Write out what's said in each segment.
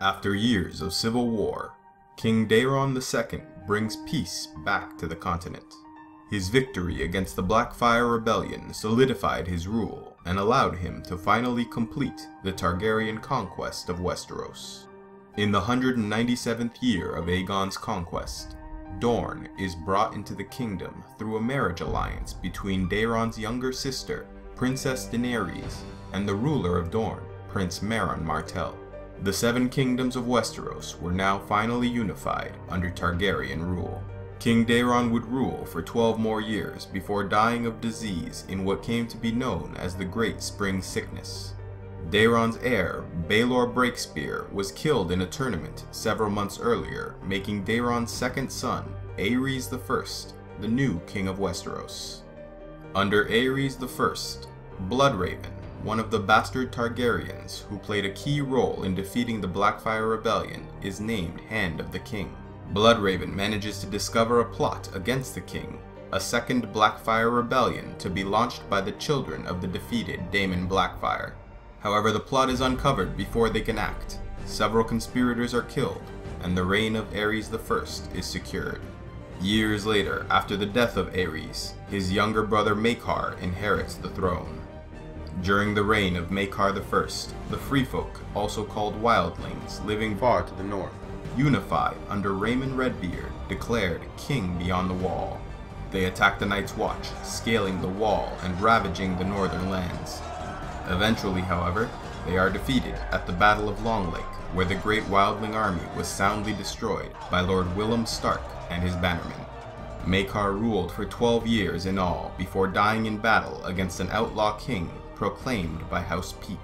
After years of civil war, King Daeron II brings peace back to the continent. His victory against the Blackfyre Rebellion solidified his rule and allowed him to finally complete the Targaryen conquest of Westeros. In the 197th year of Aegon's conquest, Dorne is brought into the kingdom through a marriage alliance between Daeron's younger sister, Princess Daenerys, and the ruler of Dorne, Prince Meryn Martell. The Seven Kingdoms of Westeros were now finally unified under Targaryen rule. King Daeron would rule for 12 more years before dying of disease in what came to be known as the Great Spring Sickness. Daeron's heir, Baelor Breakspear, was killed in a tournament several months earlier, making Daeron's second son, Aerys I, the new king of Westeros. Under Aerys I, Bloodraven, one of the bastard Targaryens who played a key role in defeating the Blackfyre Rebellion, is named Hand of the King. Bloodraven manages to discover a plot against the king, a second Blackfyre Rebellion to be launched by the children of the defeated Daemon Blackfyre. However, the plot is uncovered before they can act. Several conspirators are killed, and the reign of Aerys I is secured. Years later, after the death of Aerys, his younger brother Maekar inherits the throne. During the reign of Maekar I, the Freefolk, also called Wildlings, living far to the north, unified under Raymond Redbeard, declared king beyond the wall. They attacked the Night's Watch, scaling the wall and ravaging the northern lands. Eventually, however, they are defeated at the Battle of Long Lake, where the great Wildling army was soundly destroyed by Lord Willem Stark and his bannermen. Maekar ruled for 12 years in all before dying in battle against an outlaw king proclaimed by House Peak.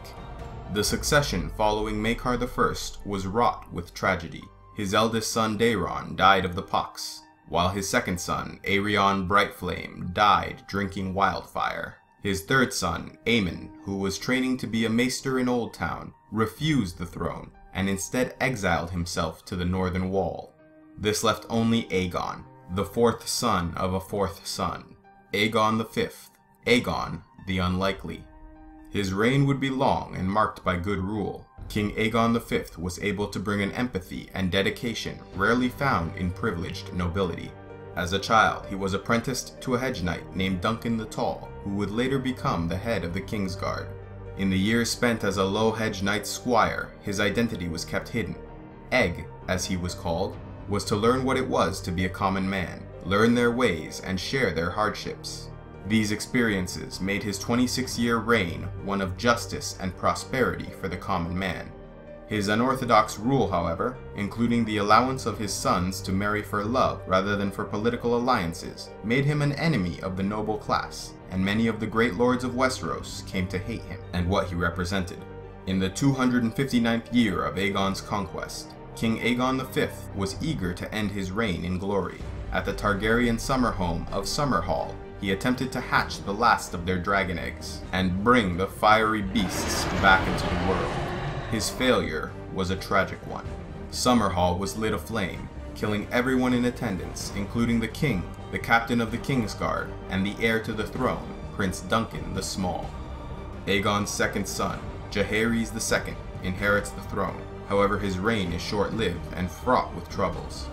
The succession following Maekar I was wrought with tragedy. His eldest son Daeron died of the pox, while his second son, Aerion Brightflame, died drinking wildfire. His third son, Aemon, who was training to be a maester in Old Town, refused the throne and instead exiled himself to the northern wall. This left only Aegon, the fourth son of a fourth son, Aegon V, Aegon the Unlikely. His reign would be long and marked by good rule. King Aegon V was able to bring an empathy and dedication rarely found in privileged nobility. As a child, he was apprenticed to a hedge knight named Duncan the Tall, who would later become the head of the Kingsguard. In the years spent as a low hedge knight squire, his identity was kept hidden. Egg, as he was called, was to learn what it was to be a common man, learn their ways, and share their hardships. These experiences made his 26-year reign one of justice and prosperity for the common man. His unorthodox rule, however, including the allowance of his sons to marry for love rather than for political alliances, made him an enemy of the noble class, and many of the great lords of Westeros came to hate him and what he represented. In the 259th year of Aegon's conquest, King Aegon V was eager to end his reign in glory. At the Targaryen summer home of Summerhall, he attempted to hatch the last of their dragon eggs and bring the fiery beasts back into the world. His failure was a tragic one. Summerhall was lit aflame, killing everyone in attendance, including the king, the captain of the Kingsguard, and the heir to the throne, Prince Duncan the Small. Aegon's second son, Jaehaerys II, inherits the throne. However, his reign is short-lived and fraught with troubles.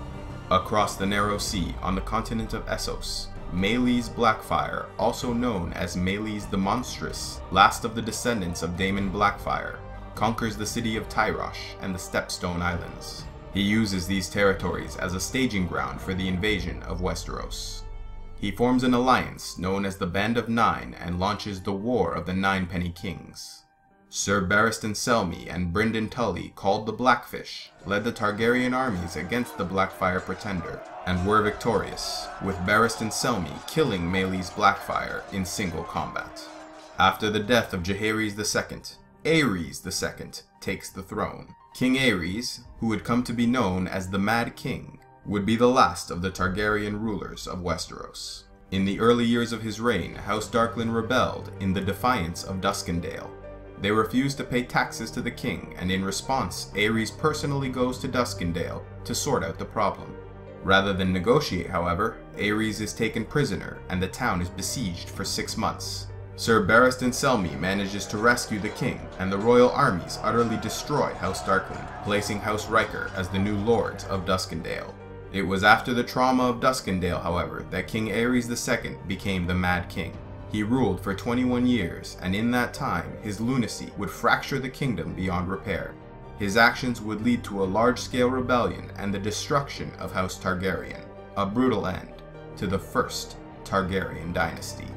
Across the Narrow Sea, on the continent of Essos, Meleys Blackfyre, also known as Meleys the Monstrous, last of the descendants of Daemon Blackfyre, conquers the city of Tyrosh and the Stepstone Islands. He uses these territories as a staging ground for the invasion of Westeros. He forms an alliance known as the Band of Nine and launches the War of the Ninepenny Kings. Sir Barristan Selmy and Brynden Tully, called the Blackfish, led the Targaryen armies against the Blackfyre Pretender, and were victorious, with Barristan Selmy killing Meleys Blackfyre in single combat. After the death of Jaehaerys II, Aerys II takes the throne. King Aerys, who would come to be known as the Mad King, would be the last of the Targaryen rulers of Westeros. In the early years of his reign, House Darklyn rebelled in the defiance of Duskendale. They refuse to pay taxes to the king, and in response, Aerys personally goes to Duskendale to sort out the problem. Rather than negotiate, however, Aerys is taken prisoner and the town is besieged for 6 months. Sir Barristan Selmy manages to rescue the king, and the royal armies utterly destroy House Darkling, placing House Riker as the new lords of Duskendale. It was after the trauma of Duskendale, however, that King Aerys II became the Mad King. He ruled for 21 years, and in that time, his lunacy would fracture the kingdom beyond repair. His actions would lead to a large-scale rebellion and the destruction of House Targaryen, a brutal end to the first Targaryen dynasty.